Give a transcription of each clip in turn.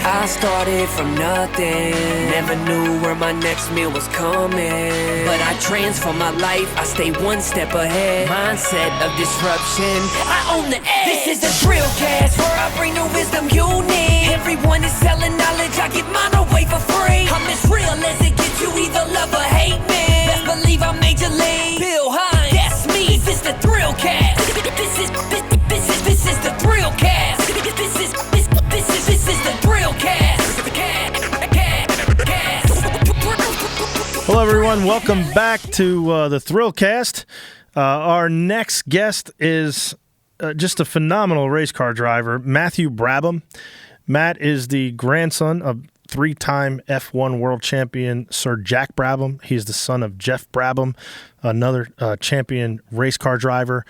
I started from nothing, never knew where my next meal was coming. But I transform my life, I stay one step ahead. Mindset of disruption, I own the edge. This is the ThrillCast, where I bring the wisdom you need. Everyone is selling knowledge, I give mine away for free. I'm as real as it gets, you either love or hate me. Best believe I'm major league. Bill Hines, that's me. This is the ThrillCast. This is the ThrillCast. This is the ThrillCast. Hello, everyone. Welcome back to the ThrillCast. Our next guest is just a phenomenal race car driver, Matthew Brabham. Matt is the grandson of three-time F1 world champion Sir Jack Brabham. He's the son of Jeff Brabham, another champion race car driver,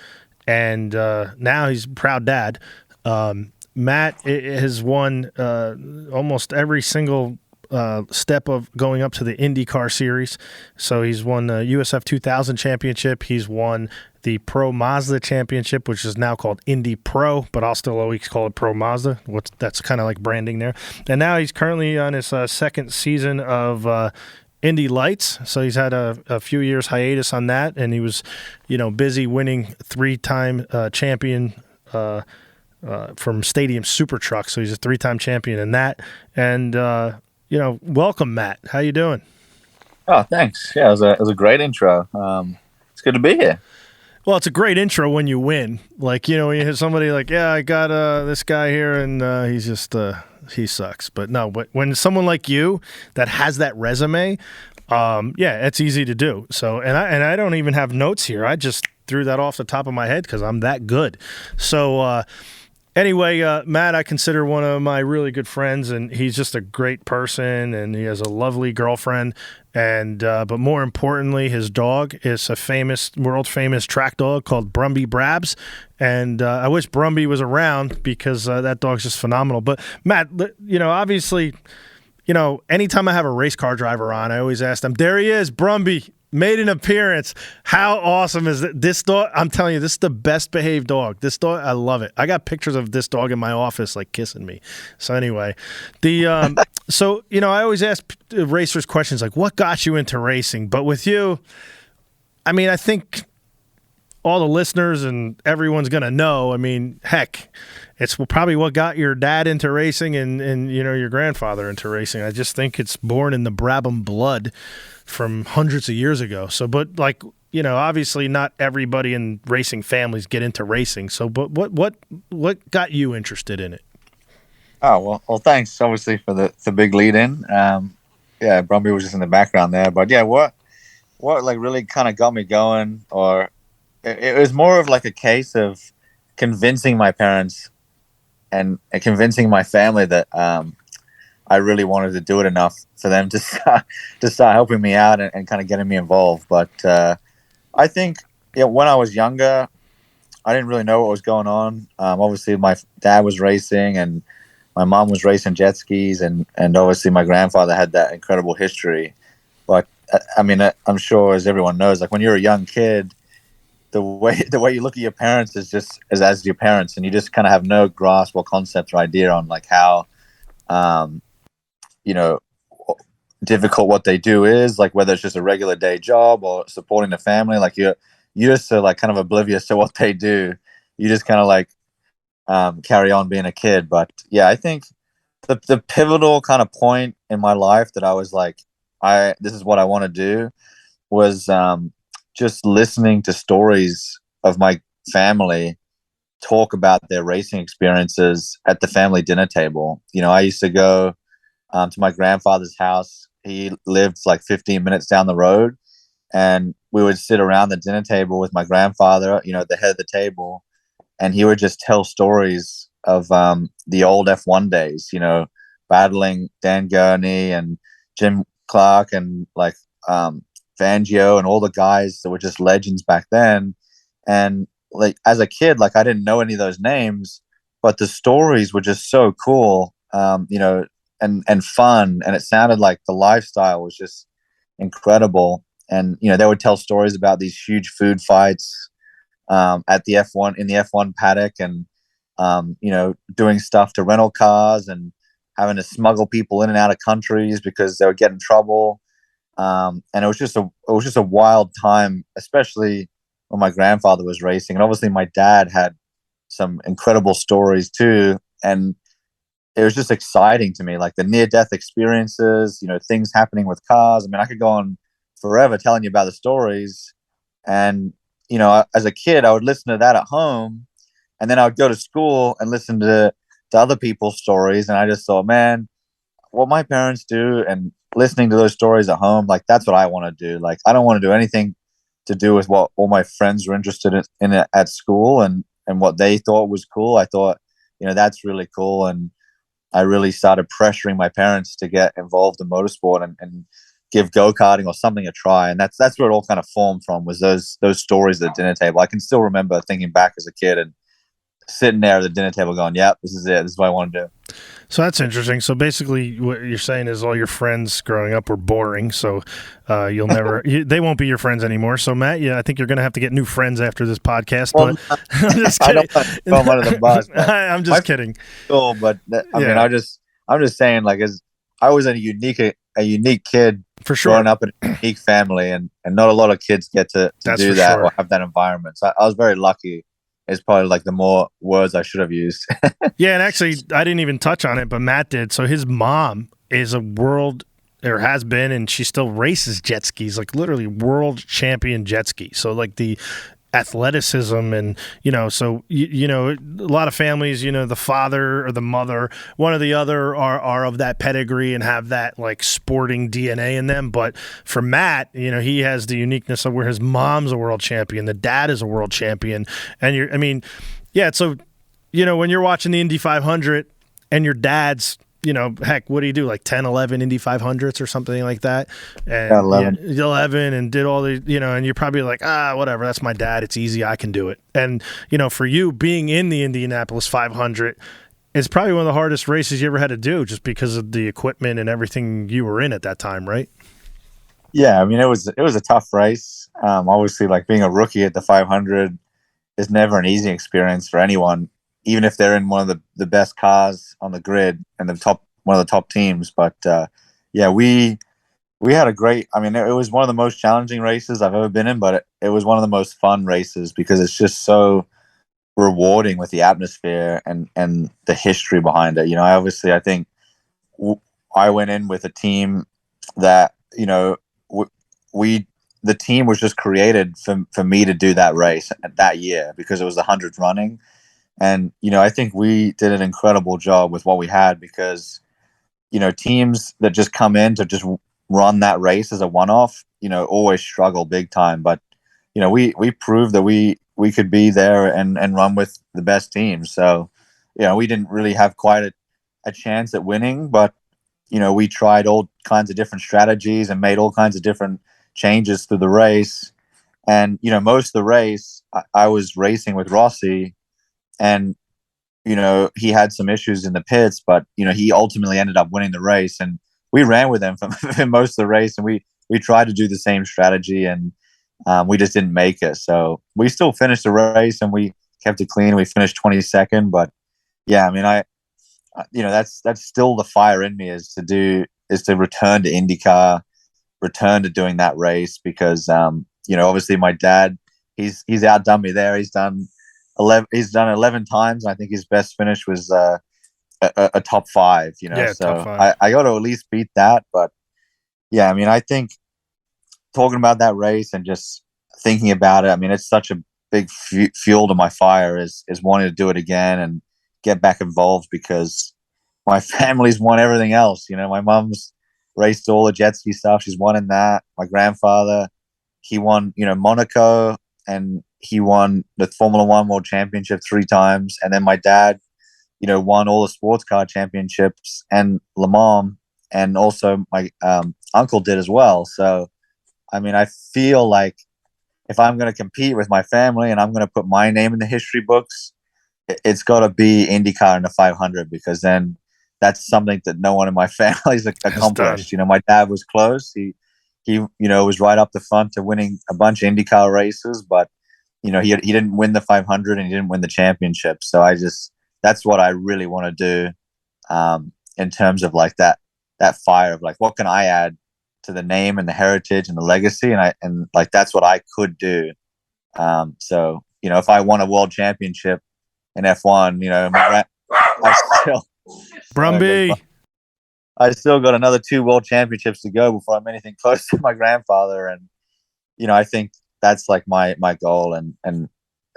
and now he's a proud dad. Matt has won almost every single step of going up to the IndyCar series. So he's won the USF 2000 championship. He's won the Pro Mazda championship, which is now called Indy Pro, but I'll still always call it Pro Mazda. That's kind of like branding there. And now he's currently on his second season of Indy Lights. So he's had a few years hiatus on that, and he was, busy winning three-time champion from Stadium Super Truck. So he's a three-time champion in that. And welcome, Matt. How you doing? Oh, thanks. Yeah, it was a great intro. It's good to be here. Well, it's a great intro when you win. Like, when you hear somebody like, yeah, I got this guy here, and he's just he sucks. But no, but when someone like you that has that resume, it's easy to do. So, and I don't even have notes here. I just threw that off the top of my head because I'm that good. So, anyway, Matt, I consider one of my really good friends, and he's just a great person, and he has a lovely girlfriend. And but more importantly, his dog is a world famous track dog called Brumby Brabs. And I wish Brumby was around because that dog's just phenomenal. But Matt, obviously, anytime I have a race car driver on, I always ask them, there he is, Brumby. Made an appearance. How awesome is this dog? I'm telling you, this is the best behaved dog. This dog, I love it. I got pictures of this dog in my office, like kissing me. So anyway, I always ask racers questions like, what got you into racing? But with you, I mean, I think all the listeners and everyone's going to know. I mean, heck, it's probably what got your dad into racing and your grandfather into racing. I just think it's born in the Brabham blood from hundreds of years ago. So, but obviously not everybody in racing families get into racing. So, but what got you interested in it? Oh, well, thanks obviously for the big lead in. Brumby was just in the background there, but yeah, what like really kind of got me going, or it was more of like a case of convincing my parents and convincing my family that, I really wanted to do it enough for them to start helping me out and kind of getting me involved. But I think when I was younger, I didn't really know what was going on. Obviously, my dad was racing and my mom was racing jet skis, and obviously my grandfather had that incredible history. But I mean, I'm sure, as everyone knows, like when you're a young kid, the way you look at your parents is just as your parents, and you just kind of have no grasp or concept or idea on like how difficult what they do is, like whether it's just a regular day job or supporting the family. Like you're just so like kind of oblivious to what they do. You just kind of like carry on being a kid. But yeah, I think the pivotal kind of point in my life that I was like, this is what I want to do, was just listening to stories of my family talk about their racing experiences at the family dinner table. I used to go to my grandfather's house. He lived like 15 minutes down the road, and we would sit around the dinner table with my grandfather, at the head of the table, and he would just tell stories of the old F1 days, battling Dan Gurney and Jim Clark and like Fangio and all the guys that were just legends back then. And like as a kid, like I didn't know any of those names, but the stories were just so cool, and fun, and it sounded like the lifestyle was just incredible. And they would tell stories about these huge food fights at the F1 in the F1 paddock, and doing stuff to rental cars, and having to smuggle people in and out of countries because they would get in trouble. And it was just a wild time, especially when my grandfather was racing. And obviously my dad had some incredible stories too. And it was just exciting to me, like the near-death experiences, things happening with cars. I mean, I could go on forever telling you about the stories. And, as a kid, I would listen to that at home, and then I would go to school and listen to other people's stories. And I just thought, man, what my parents do and listening to those stories at home, like that's what I want to do. Like, I don't want to do anything to do with what all my friends were interested in at school and what they thought was cool. I thought, that's really cool. And I really started pressuring my parents to get involved in motorsport and give go-karting or something a try. And that's where it all kind of formed from, was those stories at the dinner table. I can still remember thinking back as a kid and sitting there at the dinner table going, yep, this is it. This is what I want to do. So that's interesting. So basically what you're saying is all your friends growing up were boring. So you'll never, they won't be your friends anymore. So Matt, I think you're going to have to get new friends after this podcast. Well, but I'm just kidding. I don't want to throw them under the bus. I'm just kidding. Cool, but I mean, I'm just saying, like, I was a unique kid for sure, growing up in a unique family, and not a lot of kids get to do that or have that environment. So I was very lucky. Is probably like the more words I should have used. Yeah, and actually, I didn't even touch on it, but Matt did. So his mom is a world, or has been, and she still races jet skis, like literally world champion jet ski. So like the athleticism and, so, a lot of families, the father or the mother, one or the other are of that pedigree and have that like sporting DNA in them. But for Matt, he has the uniqueness of where his mom's a world champion, the dad is a world champion. And so, when you're watching the Indy 500 and your dad's, heck, what do you do? Like 10, 11 Indy 500s or something like that. And 11 and did all the, and you're probably like, whatever, that's my dad. It's easy. I can do it. And, for you being in the Indianapolis 500, it's probably one of the hardest races you ever had to do just because of the equipment and everything you were in at that time, right? Yeah. I mean, it was a tough race. Obviously, like being a rookie at the 500 is never an easy experience for anyone, even if they're in one of the best cars on the grid and one of the top teams. But we had a great, I mean, it was one of the most challenging races I've ever been in, but it was one of the most fun races because it's just so rewarding with the atmosphere and the history behind it. I think I went in with a team that, the team was just created for me to do that race that year because it was the 100th running. And, I think we did an incredible job with what we had because, teams that just come in to just run that race as a one-off, always struggle big time. But, we proved that we could be there and run with the best teams. So, we didn't really have quite a chance at winning, but, we tried all kinds of different strategies and made all kinds of different changes through the race. And, most of the race, I was racing with Rossi. And, he had some issues in the pits, but, he ultimately ended up winning the race. And we ran with him for most of the race. And we tried to do the same strategy and we just didn't make it. So we still finished the race and we kept it clean. We finished 22nd. But yeah, I mean, that's still the fire in me is to return to IndyCar, return to doing that race because, obviously my dad, he's outdone me there. He's done 11 times. And I think his best finish was a top 5, Yeah, so top 5. I got to at least beat that. But yeah, I mean, I think talking about that race and just thinking about it, I mean, it's such a big fuel to my fire is wanting to do it again and get back involved because my family's won everything else. My mom's raced all the jet ski stuff. She's won in that. My grandfather, he won, Monaco, and he won the Formula One World Championship 3 times. And then my dad, won all the sports car championships and Le Mans. And also my uncle did as well. So, I mean, I feel like if I'm going to compete with my family and I'm going to put my name in the history books, it's got to be IndyCar in the 500 because then that's something that no one in my family's accomplished. My dad was close. He was right up the front to winning a bunch of IndyCar races, but he didn't win the 500 and he didn't win the championship. So that's what I really want to do. in terms of like that fire of like, what can I add to the name and the heritage and the legacy, and like that's what I could do. So if I won a world championship in F1, I still Brumby. I still got another 2 world championships to go before I'm anything close to my grandfather. And I think that's like my goal, and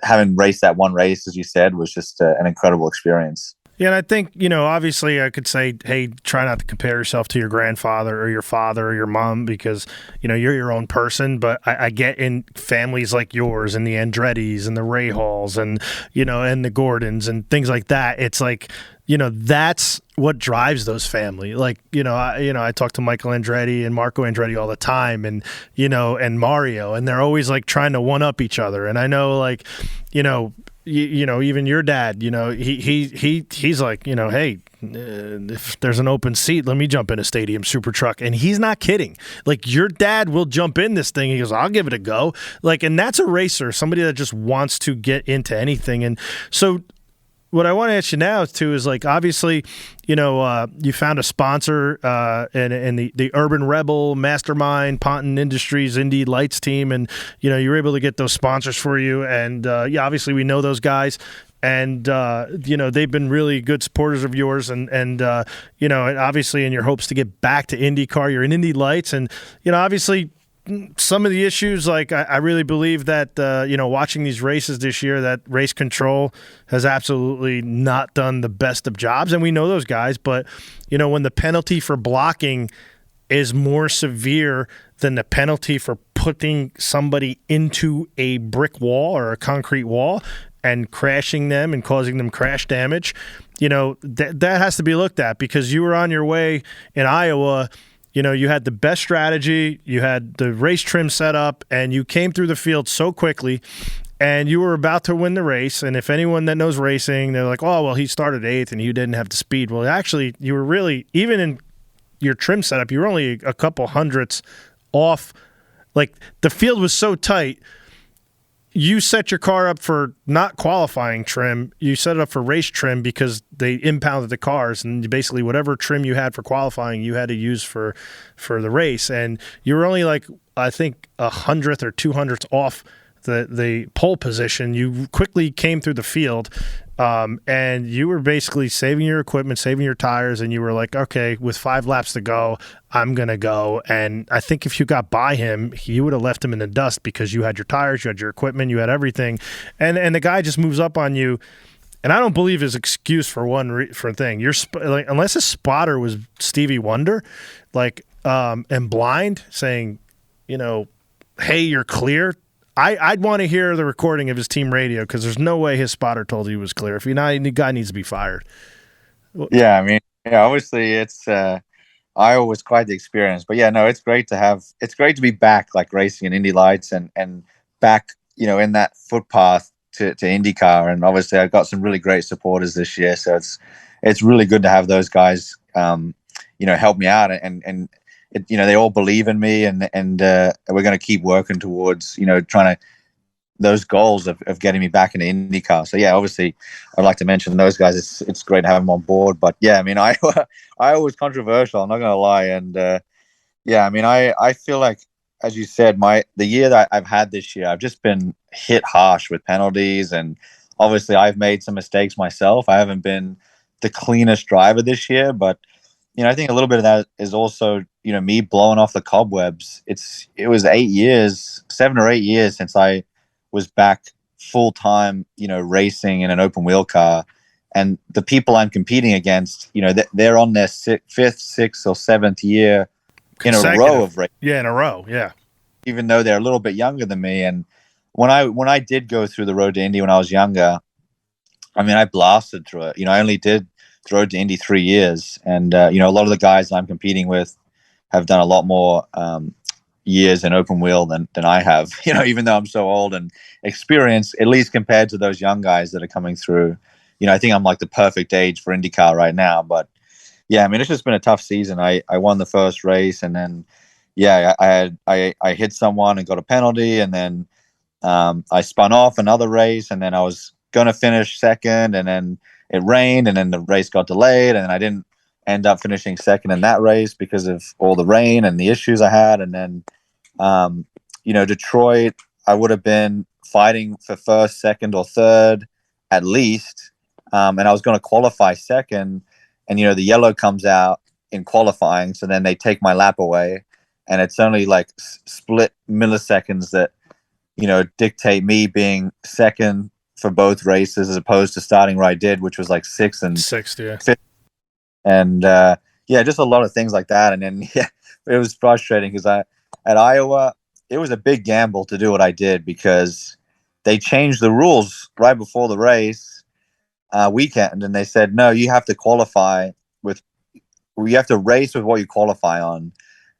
having raced that one race, as you said, was just an incredible experience. Yeah, and I think, obviously I could say, hey, try not to compare yourself to your grandfather or your father or your mom, because, you're your own person. But I get in families like yours and the Andrettis and the Rahalls and, and the Gordons and things like that. It's like, that's what drives those family. Like, I talk to Michael Andretti and Marco Andretti all the time, and, and Mario, and they're always like trying to one up each other. And I know, like, even your dad, he's like, hey, if there's an open seat, let me jump in a stadium super truck. And he's not kidding. Like, your dad will jump in this thing. He goes, I'll give it a go. Like, and that's a racer, somebody that just wants to get into anything. And so what I want to ask you now too is, like, obviously, you found a sponsor in the Urban Rebel Mastermind Ponton Industries Indy Lights team, and you were able to get those sponsors for you. And obviously we know those guys, and they've been really good supporters of yours, and obviously in your hopes to get back to IndyCar, you're in Indy Lights, and obviously some of the issues, like I really believe that watching these races this year, that race control has absolutely not done the best of jobs, and we know those guys. But when the penalty for blocking is more severe than the penalty for putting somebody into a brick wall or a concrete wall and crashing them and causing them crash damage, that has to be looked at, because you were on your way in Iowa. You had the best strategy, you had the race trim set up, and you came through the field so quickly, and you were about to win the race. And if anyone that knows racing, they're like, oh, well, he started 8th and you didn't have the speed. Well, actually, you were really, even in your trim setup, you were only a couple hundredths off. Like, the field was so tight. You set your car up for not qualifying trim. You set it up for race trim because they impounded the cars, and basically whatever trim you had for qualifying, you had to use for the race. And you were only like, I think, 100th or 200th off the pole position. You quickly came through the field, and you were basically saving your equipment, saving your tires, and you were like, okay, with 5 laps to go, I'm going to go. And I think if you got by him, you would have left him in the dust, because you had your tires, you had your equipment, you had everything. And the guy just moves up on you. And I don't believe his excuse for for thing. Like, unless his spotter was Stevie Wonder, like, and blind, saying, hey, you're clear. I'd want to hear the recording of his team radio, because there's no way his spotter told he was clear. If you're not, the guy needs to be fired. Yeah, I mean, obviously it's Iowa was quite the experience, but yeah, no, it's great to be back, like, racing in Indy Lights and back, in that footpath to IndyCar. And obviously I've got some really great supporters this year, so it's really good to have those guys, help me out, and they all believe in me, and we're going to keep working towards, trying to those goals of getting me back into IndyCar. So yeah, obviously I'd like to mention those guys. It's great to have them on board. But yeah, I mean, Iowa was controversial, I'm not going to lie. And yeah, I mean, I feel like, as you said, the year that I've had this year, I've just been hit harsh with penalties, and obviously I've made some mistakes myself. I haven't been the cleanest driver this year, but I think a little bit of that is also, me blowing off the cobwebs. It was 7 or 8 years since I was back full time, racing in an open wheel car, and the people I'm competing against, they're on their 5th, 6th, or 7th year in a row of racing. Yeah, in a row. Yeah. Even though they're a little bit younger than me. And when I did go through the road to Indy when I was younger, I mean, I blasted through it. I only did the road to Indy 3 years, and a lot of the guys I'm competing with have done a lot more years in open wheel than I have. Even though I'm so old and experienced, at least compared to those young guys that are coming through. I think I'm like the perfect age for IndyCar right now. But yeah, I mean, it's just been a tough season. I won the first race, and then yeah, I hit someone and got a penalty, and then I spun off another race, and then I was gonna finish second, and then it rained, and then the race got delayed, and I didn't end up finishing second in that race because of all the rain and the issues I had. And then, Detroit, I would have been fighting for first, second, or third at least. And I was going to qualify second. And, the yellow comes out in qualifying. So then they take my lap away. And it's only like split milliseconds that, dictate me being second for both races as opposed to starting where I did, which was like sixth and fifth. And just a lot of things like that. And then it was frustrating because at Iowa, it was a big gamble to do what I did because they changed the rules right before the race weekend, and they said no, you have to race with what you qualify on.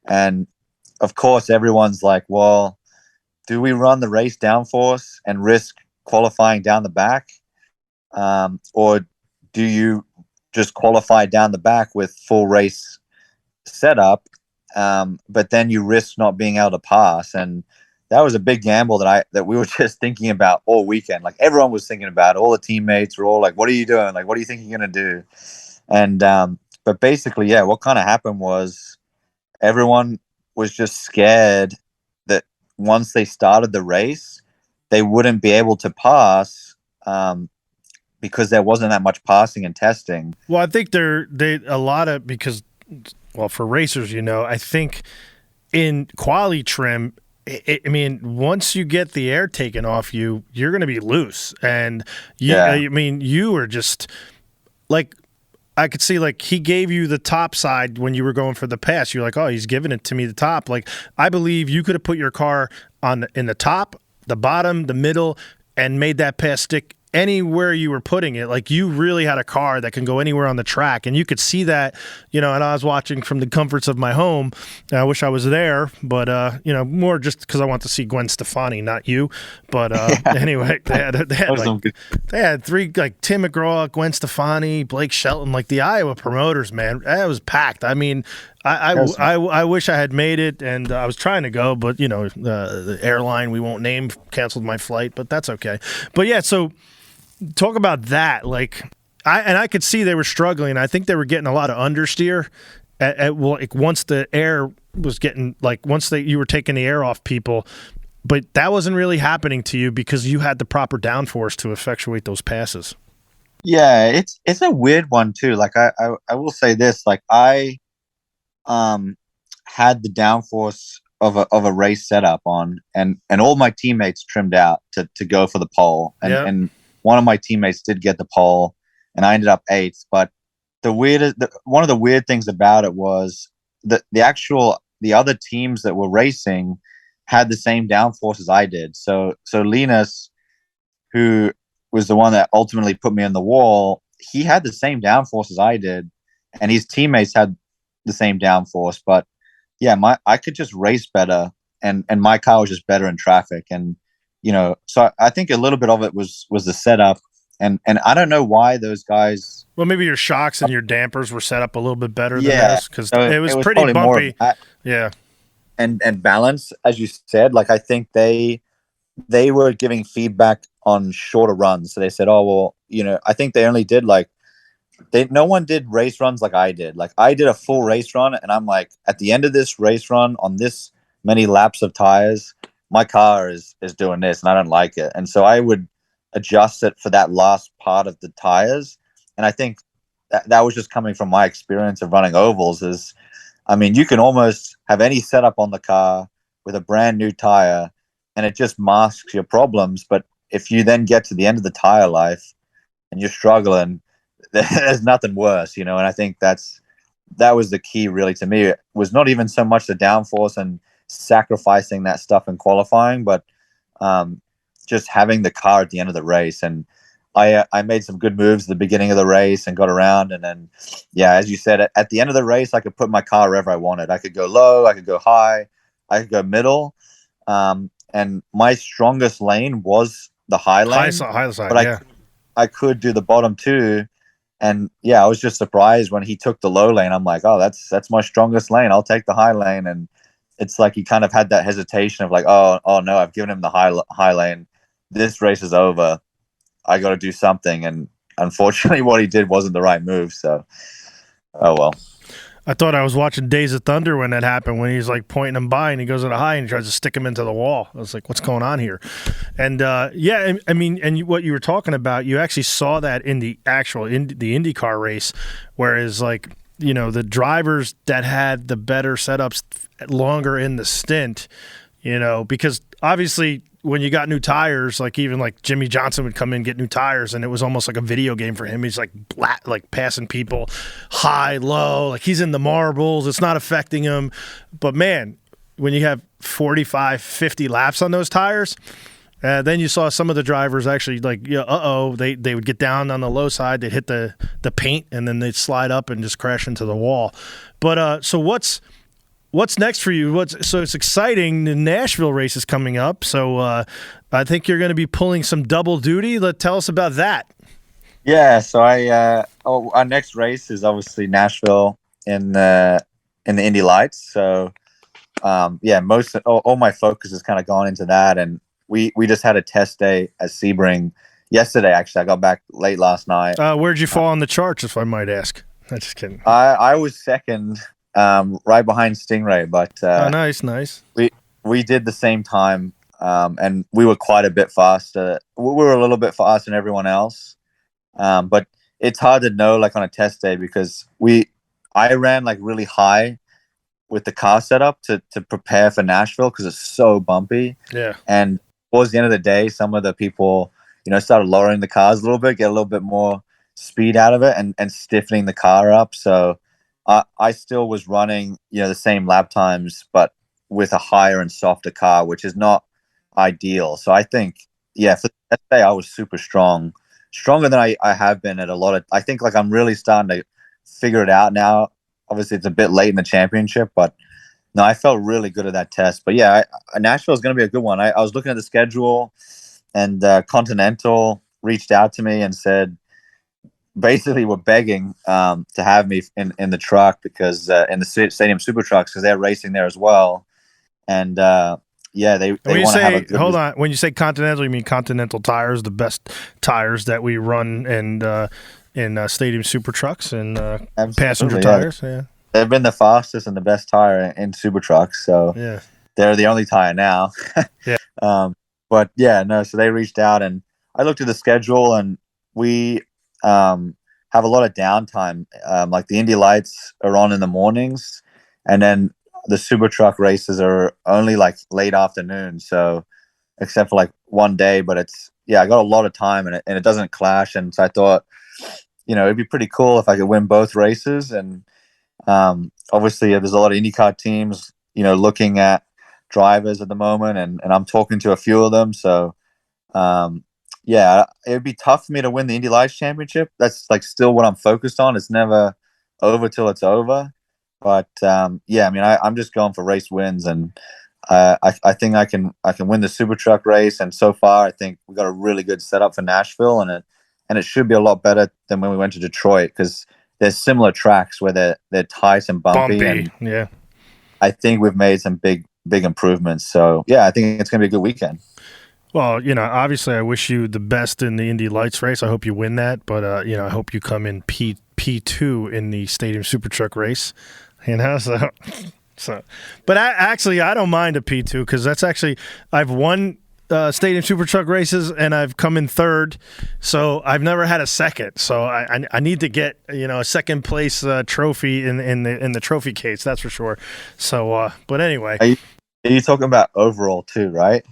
And of course, everyone's like, well, do we run the race downforce and risk qualifying down the back? Or do you just qualify down the back with full race setup, but then you risk not being able to pass? And that was a big gamble that we were just thinking about all weekend. Like everyone was thinking about it. All the teammates were all like, what are you doing? Like, what do you think you're going to do? And, but basically, what kind of happened was everyone was just scared that once they started the race, they wouldn't be able to pass, because there wasn't that much passing and testing. Well, I think because for racers, I think in quali trim, once you get the air taken off you, you're going to be loose. And you were just like, I could see like he gave you the top side when you were going for the pass. You're like, oh, he's giving it to me the top. Like, I believe you could have put your car in the top, the bottom, the middle, and made that pass stick anywhere you were putting it. Like, you really had a car that can go anywhere on the track, and you could see that, and I was watching from the comforts of my home. I wish I was there, but more just because I want to see Gwen Stefani, not you. But anyway, they had three, like Tim McGraw, Gwen Stefani, Blake Shelton, like the Iowa promoters, man. That was packed. I mean, I wish I had made it, and I was trying to go, but the airline we won't name canceled my flight, but that's okay. But yeah, so talk about that. Like, I could see they were struggling. I think they were getting a lot of understeer once the air was getting, like, you were taking the air off people. But that wasn't really happening to you because you had the proper downforce to effectuate those passes. Yeah, it's a weird one too. Like, I will say this, like, I had the downforce of a race setup on, and all my teammates trimmed out to go for the pole, and one of my teammates did get the pole, and I ended up 8th. But one of the weird things about it was the other teams that were racing had the same downforce as I did. So Linus, who was the one that ultimately put me on the wall, he had the same downforce as I did, and his teammates had the same downforce. But I could just race better, and my car was just better in traffic. And so I think a little bit of it was the setup, and I don't know why those guys. Well, maybe your shocks and your dampers were set up a little bit better than this, because it was pretty bumpy. And balance, as you said. Like, I think they were giving feedback on shorter runs, so they said, oh well, I think they only did no one did race runs like I did. Like, I did a full race run, and I'm like, at the end of this race run on this many laps of tires, my car is doing this, and I don't like it. And so I would adjust it for that last part of the tires. And I think that was just coming from my experience of running ovals. You can almost have any setup on the car with a brand new tire, and it just masks your problems. But if you then get to the end of the tire life and you're struggling, there's nothing worse, And I think that was the key, really, to me. It was not even so much the downforce and sacrificing that stuff in qualifying, but just having the car at the end of the race. And I made some good moves at the beginning of the race and got around. And then, as you said, at the end of the race, I could put my car wherever I wanted. I could go low, I could go high, I could go middle. And my strongest lane was the high lane. High side, but I could do the bottom two. And I was just surprised when he took the low lane. I'm like, oh, that's my strongest lane. I'll take the high lane. And it's like he kind of had that hesitation of like, oh no, I've given him the high lane. This race is over. I got to do something. And unfortunately, what he did wasn't the right move. So Oh well. I thought I was watching Days of Thunder when that happened, when he's like pointing him by and he goes at a high and he tries to stick him into the wall. I was like, what's going on here? And yeah, I mean, and what you were talking about, you actually saw that in the actual the IndyCar race, whereas like, you know, the drivers that had the better setups longer in the stint, you know, because obviously when you got new tires, like even like Jimmy Johnson would come in, get new tires, and it was almost like a video game for him. He's like passing people high, low, like he's in the marbles. It's not affecting him. But man, when you have 45, 50 laps on those tires, then you saw some of the drivers actually like, they would get down on the low side, they'd hit the paint, and then they'd slide up and just crash into the wall. But so what's next for you? So it's exciting. The Nashville race is coming up. So I think you're going to be pulling some double duty. Tell us about that. Yeah. So our next race is obviously Nashville in the Indy Lights. So all my focus has kind of gone into that, and we just had a test day at Sebring yesterday. Actually, I got back late last night. Where'd you fall on the charts, if I might ask? I'm just kidding. I was second. Right behind Stingray, but nice. We did the same time, and we were quite a bit faster. We were a little bit faster than everyone else, but it's hard to know like on a test day because I ran like really high with the car setup to prepare for Nashville because it's so bumpy. Yeah, and towards the end of the day, some of the people started lowering the cars a little bit, get a little bit more speed out of it, and stiffening the car up. So I still was running, the same lap times, but with a higher and softer car, which is not ideal. So I think, for that day, I was super strong, stronger than I have been at a lot of. I think like I'm really starting to figure it out now. Obviously, it's a bit late in the championship, but no, I felt really good at that test. But yeah, Nashville is going to be a good one. I was looking at the schedule, and Continental reached out to me and said, basically we're begging to have me in the truck because in the Stadium Super Trucks because they're racing there as well, and they want to have a good. Hold on, when you say Continental, you mean Continental tires, the best tires that we run in Stadium Super Trucks and passenger tires. Yeah, they've been the fastest and the best tire in Super Trucks, so yeah, they're the only tire now. Yeah, but yeah, no. So they reached out and I looked at the schedule and we have a lot of downtime. Like the Indy Lights are on in the mornings, and then the Super Truck races are only like late afternoon. So, except for like one day, but I got a lot of time and it doesn't clash. And so I thought, it'd be pretty cool if I could win both races. And obviously, there's a lot of IndyCar teams, looking at drivers at the moment, and I'm talking to a few of them. So. It would be tough for me to win the Indy Lights Championship. That's like still what I'm focused on. It's never over till it's over. But I'm just going for race wins, and I think I can win the Super Truck race. And so far, I think we got a really good setup for Nashville, and it should be a lot better than when we went to Detroit because there's similar tracks where they're tight and bumpy. And yeah, I think we've made some big improvemments. So yeah, I think it's gonna be a good weekend. Well, obviously I wish you the best in the Indy Lights race. I hope you win that, but I hope you come in P2 in the Stadium Super Truck race. But I don't mind a P2 because that's actually I've won Stadium Super Truck races and I've come in third, so I've never had a second. So I need to get a second place trophy in the trophy case. That's for sure. So but anyway, are you talking about overall too, right?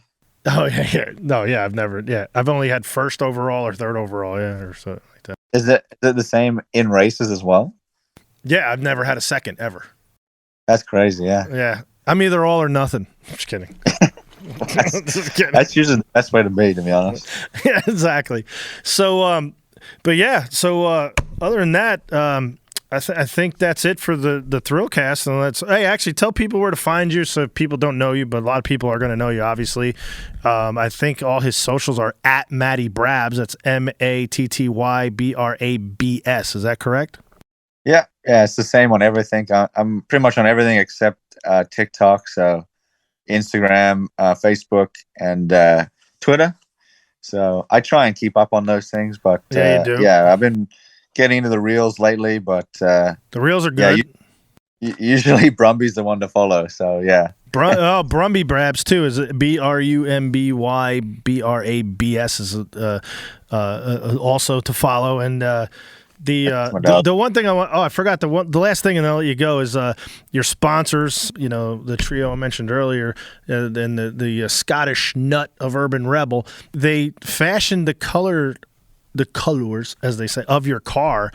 Oh yeah. No, yeah, I've only had first overall or third overall, or something like that. Is it the same in races as well? Yeah, I've never had a second ever. That's crazy, yeah. Yeah. I'm either all or nothing. Just kidding. Just kidding. That's usually the best way to be honest. Yeah, exactly. So but yeah, so other than that, I think that's it for the ThrillCast. And actually tell people where to find you so people don't know you, but a lot of people are going to know you, obviously. I think all his socials are at Matty Brabs. That's MattyBrabs. Is that correct? Yeah, it's the same on everything. I'm pretty much on everything except TikTok, so Instagram, Facebook, and Twitter. So I try and keep up on those things, but yeah, you do. I've been getting into the reels lately, but The reels are yeah, good. usually Brumby's the one to follow. So yeah. Brumby Brabs too. Is it Brumby Brabs is also to follow, and my dog. the one thing I want. Oh, I forgot the last thing, and I'll let you go is your sponsors. You know, the trio I mentioned earlier, and the Scottish nut of Urban Rebel. They fashioned the colors, as they say, of your car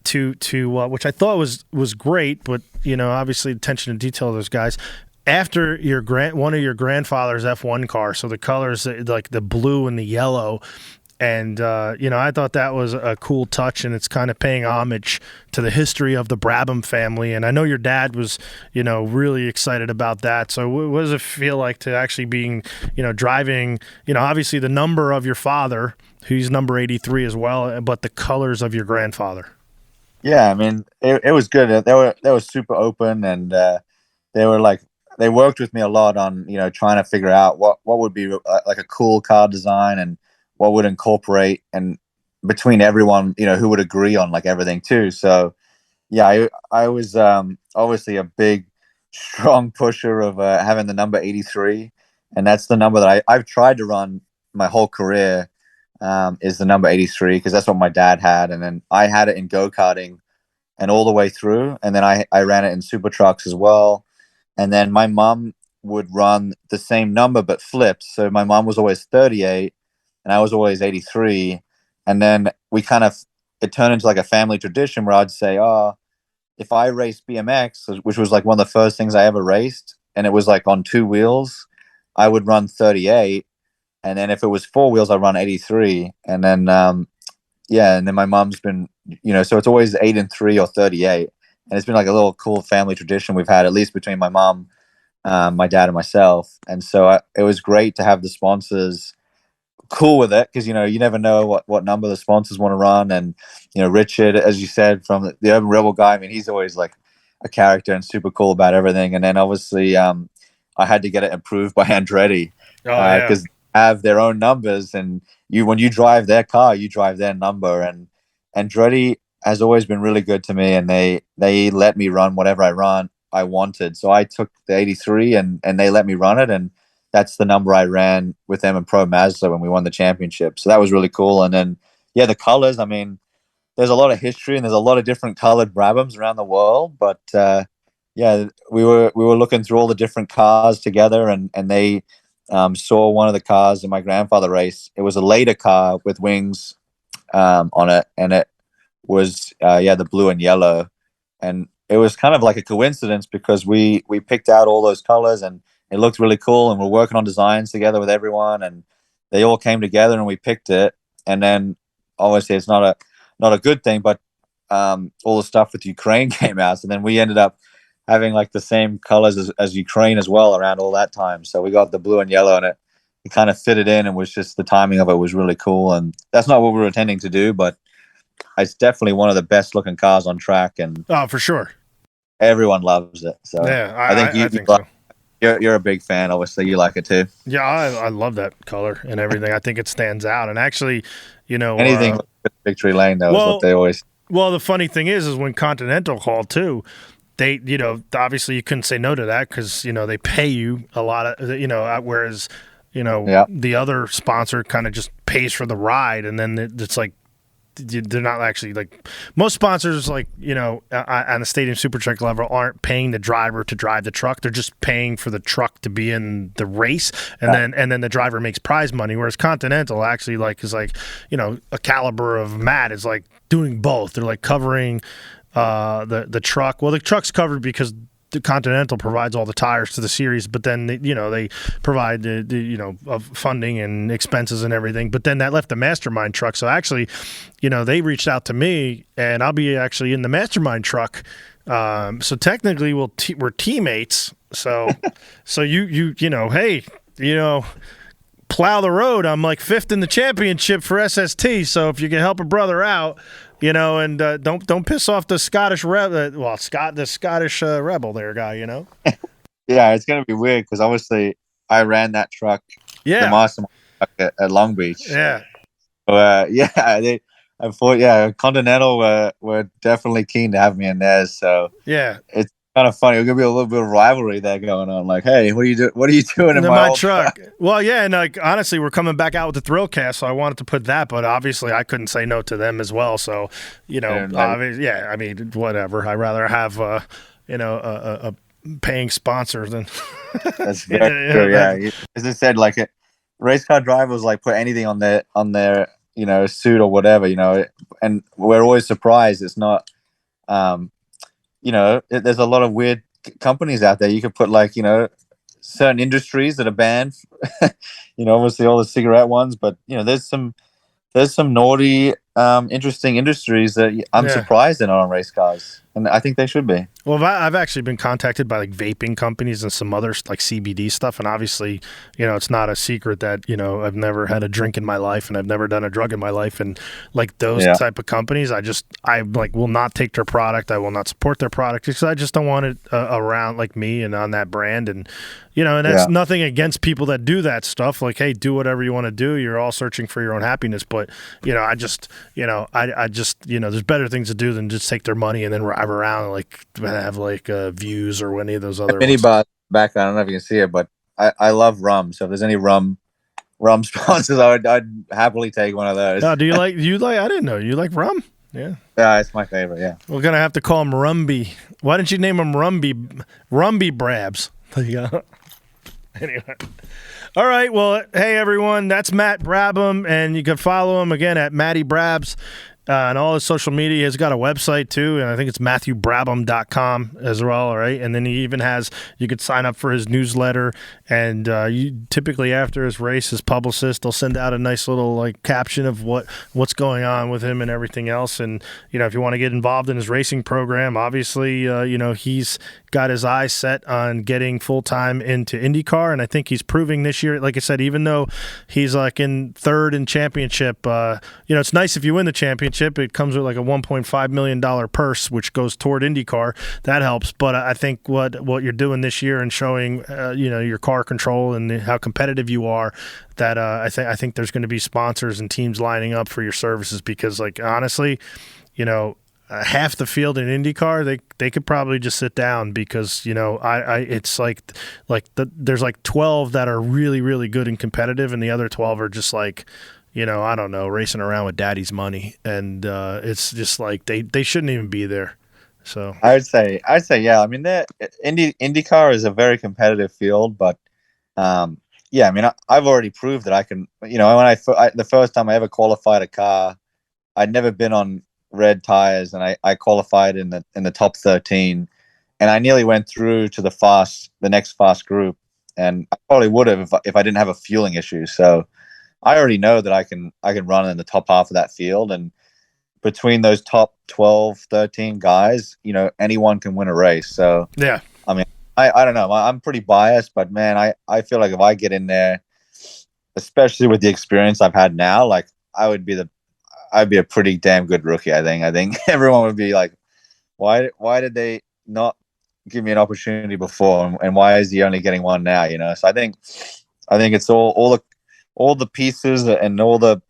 to which I thought was great, but you know, obviously attention to detail of those guys. After one of your grandfather's F1 car, so the colors like the blue and the yellow, and you know, I thought that was a cool touch, and it's kind of paying homage to the history of the Brabham family. And I know your dad was, you know, really excited about that. So what does it feel like to actually being, you know, driving, you know, obviously the number of your father, who's number 83 as well, but the colors of your grandfather? Yeah, I mean, it was good. They were super open, and they were like, they worked with me a lot on, you know, trying to figure out what would be like a cool car design and what would incorporate, and between everyone, you know, who would agree on like everything too. So yeah, I was obviously a big, strong pusher of having the number 83, and that's the number that I've tried to run my whole career. Is the number 83 because that's what my dad had, and then I had it in go-karting and all the way through, and then I ran it in super trucks as well, and then my mom would run the same number but flipped. So my mom was always 38 and I was always 83, and then we kind of, it turned into like a family tradition where I'd say, oh, if I raced BMX, which was like one of the first things I ever raced, and it was like on two wheels, I would run 38, and then if it was four wheels, I'd run 83, and then yeah, and then my mom's been, you know, so it's always 8 and 3 or 38, and it's been like a little cool family tradition we've had, at least between my mom, my dad, and myself. And so it was great to have the sponsors cool with it, because you know, you never know what number the sponsors want to run. And you know, Richard, as you said, from the Urban Rebel guy, I mean, he's always like a character and super cool about everything. And then obviously I had to get it approved by Andretti, because they have their own numbers, and when you drive their car, you drive their number. And Andretti has always been really good to me, and they let me run whatever I wanted. So I took the 83, and they let me run it, and that's the number I ran with them in Pro Mazda when we won the championship. So that was really cool. And then, yeah, the colors, I mean, there's a lot of history and there's a lot of different colored Brabhams around the world. But yeah, we were looking through all the different cars together, and they saw one of the cars in my grandfather race. It was a later car with wings on it, and it was, yeah, the blue and yellow. And it was kind of like a coincidence because we picked out all those colors, and it looked really cool, and we're working on designs together with everyone, and they all came together and we picked it. And then obviously it's not a good thing, but all the stuff with Ukraine came out, so then we ended up having like the same colors as Ukraine as well around all that time. So we got the blue and yellow, and it kind of fitted in, and was just, the timing of it was really cool. And that's not what we were intending to do, but it's definitely one of the best looking cars on track, and Oh, for sure. everyone loves it. So Yeah, I think I think so. you're a big fan. Obviously, you like it too. Yeah, I love that color and everything. I think it stands out. And actually, you know, Anything with victory lane, though, is what they always. Well, the funny thing is when Continental called too, they, you know, obviously you couldn't say no to that because, you know, they pay you a lot of, you know, whereas, you know, Yeah. the other sponsor kind of just pays for the ride, and then it's like, they're not actually, like, most sponsors, like, you know, on the stadium super truck level aren't paying the driver to drive the truck. They're just paying for the truck to be in the race, and then the driver makes prize money. Whereas Continental actually, like, is like, you know, a caliber of Matt is like doing both. They're like covering the truck. Well, the truck's covered because the Continental provides all the tires to the series, but then they provide the of funding and expenses and everything. But then that left the Mastermind truck. So actually, you know, they reached out to me, and I'll be actually in the Mastermind truck. So technically, we're teammates. So you know, hey, you know, plow the road. I'm like 5th in the championship for SST. So if you can help a brother out, you know, and don't piss off the Scottish rebel. The Scottish rebel there guy, you know. Yeah, it's gonna be weird because obviously I ran that truck, the Mastermind truck at Long Beach. Yeah. So, yeah, I thought, yeah, Continental were definitely keen to have me in theirs. So Yeah. it's kind of funny. There's gonna be a little bit of rivalry there going on. Like, hey, what are you doing in my old truck? Well, yeah, and like honestly, we're coming back out with the ThrillCast, so I wanted to put that, but obviously I couldn't say no to them as well. So, yeah, I mean, whatever. I'd rather have a paying sponsor than. That's very true. Yeah, as I said, like race car drivers like put anything on their suit or whatever, and we're always surprised it's not. There's a lot of weird companies out there. You could put like certain industries that are banned. Obviously all the cigarette ones, but there's some naughty, interesting industries that I'm surprised they're not on race cars, and I think they should be. Well, I've actually been contacted by like vaping companies and some other like CBD stuff, and obviously, it's not a secret that I've never had a drink in my life and I've never done a drug in my life, and like those type of companies, I will not take their product. I will not support their product because I just don't want it around like me and on that brand, and and that's nothing against people that do that stuff. Like, hey, do whatever you want to do. You're all searching for your own happiness, but I just there's better things to do than just take their money and then drive around and like have like views or any of those other mini bar back. I don't know if you can see it, but I love rum. So if there's any rum sponsors, I'd happily take one of those. Oh, do you like? I didn't know you like rum. Yeah. Yeah, it's my favorite. Yeah. We're gonna have to call him Rumby. Why didn't you name him Rumby Brabs? There you go. Anyway. All right. Well, hey, everyone. That's Matt Brabham, and you can follow him again at Matty Brabs on all his social media. He's got a website, too, and I think it's MatthewBrabham.com as well, all right? And then he even has, you could sign up for his newsletter, and typically after his race, his publicist, they'll send out a nice little like caption of what's going on with him and everything else. And, if you want to get involved in his racing program, obviously, he's got his eyes set on getting full-time into IndyCar, and I think he's proving this year, like I said, even though he's like in third in championship, it's nice if you win the championship. It comes with like a $1.5 million purse, which goes toward IndyCar. That helps, but I think what you're doing this year and showing, your car control and how competitive you are, that I think there's going to be sponsors and teams lining up for your services because, like, honestly, half the field in IndyCar, they could probably just sit down because it's there's like 12 that are really, really good and competitive, and the other 12 are just like I don't know, racing around with daddy's money, and it's just like they shouldn't even be there. So I'd say yeah. I mean, IndyCar is a very competitive field, but yeah. I mean, I've already proved that I can. When the first time I ever qualified a car, I'd never been on red tires, and I qualified in the top 13, and I nearly went through to the next fast group, and I probably would have if I didn't have a fueling issue. So I already know that I can run in the top half of that field, and between those top 12, 13 guys, anyone can win a race. So yeah, I mean, I don't know, I'm pretty biased, but man, I feel like if I get in there, especially with the experience I've had now, like I'd be a pretty damn good rookie. I think everyone would be like, why did they not give me an opportunity before, and why is he only getting one now? So I think it's all the pieces and all the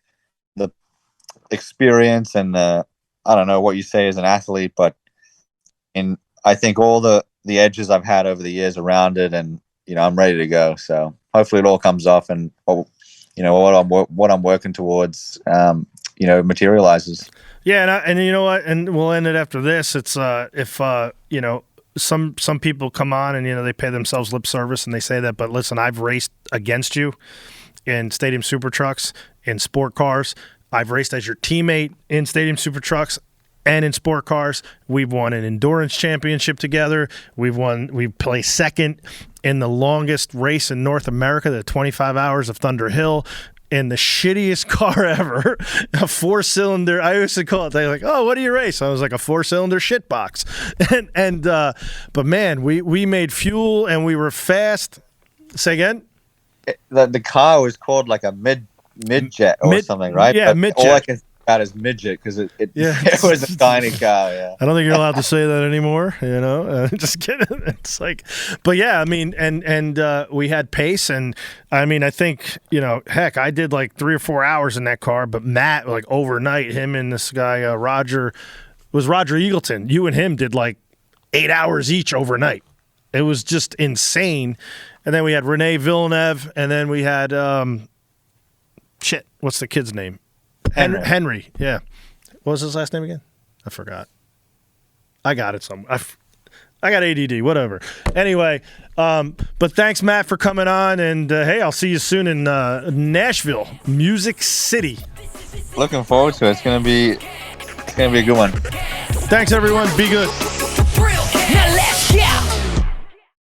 experience and I don't know what you say as an athlete, but I think all the edges I've had over the years around it, and I'm ready to go. So hopefully it all comes off, and what I'm working towards materializes. Yeah, and you know what? And we'll end it after this. It's if some people come on and they pay themselves lip service and they say that, but listen, I've raced against you in Stadium Super Trucks, in sport cars. I've raced as your teammate in Stadium Super Trucks and in sport cars. We've won an endurance championship together. We placed second in the longest race in North America, the 25 Hours of Thunder Hill, in the shittiest car ever, a 4-cylinder. I used to call it. They're like, "Oh, what do you race?" I was like, a 4-cylinder shit box. But man, we made fuel and we were fast. Say again. The car was called like a mid jet or something, right? Yeah, mid jet. about his midget because it Yeah. it was a tiny car. Yeah. I don't think you're allowed to say that anymore. Just kidding. It's like, but yeah, I mean, and we had pace, and I mean, I think heck, I did like 3 or 4 hours in that car, but Matt, like overnight, him and this guy Roger Eagleton. You and him did like 8 hours each overnight. It was just insane. And then we had Renee Villeneuve, and then we had what's the kid's name? Henry. Yeah. What was his last name again? I forgot. I got it somewhere. I got ADD, whatever. Anyway, but thanks, Matt, for coming on. And, hey, I'll see you soon in Nashville, Music City. Looking forward to it. It's gonna be a good one. Thanks, everyone. Be good.